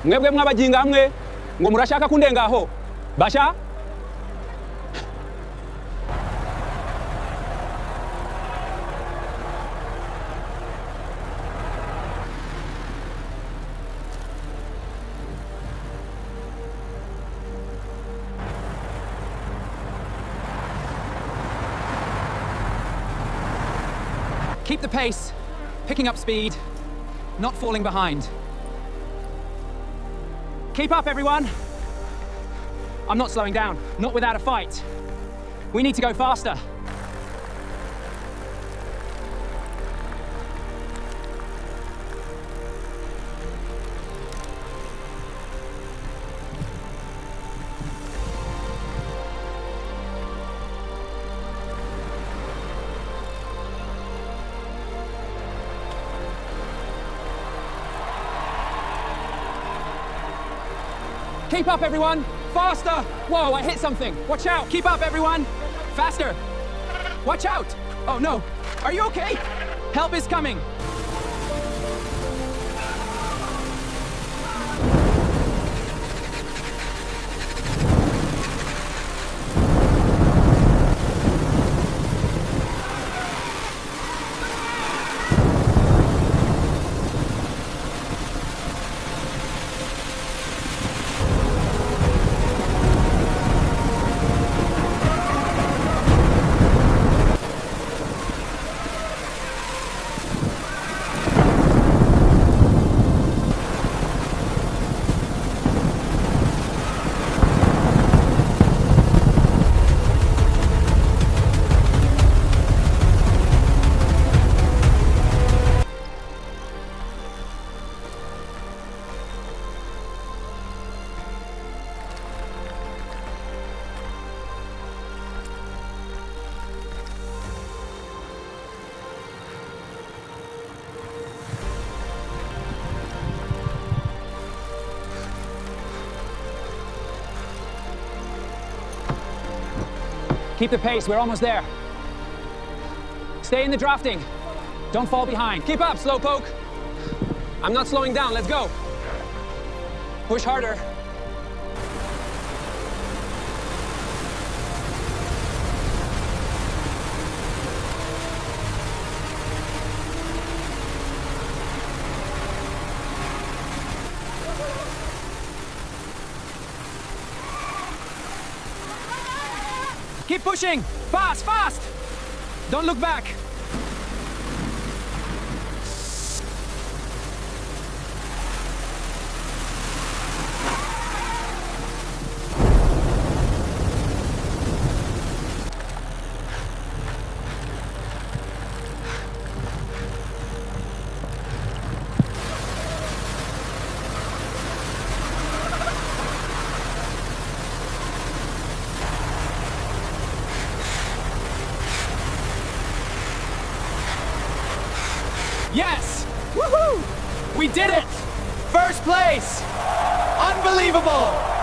mwebwe mwabaginga hamwe ngo murashaka kundengaho basha. Keep the pace, picking up speed, not falling behind. Keep up, everyone. I'm not slowing down, not without a fight. We need to go faster. Keep up, everyone! Faster! Whoa, I hit something! Watch out! Keep up, everyone! Faster! Watch out! Oh no! Are you okay? Help is coming! Keep the pace, we're almost there. Stay in the drafting. Don't fall behind. Keep up, Slowpoke. I'm not slowing down, let's go. Push harder. Keep pushing! Fast, fast! Don't look back! Yes! Woohoo! We did it! First place! Unbelievable!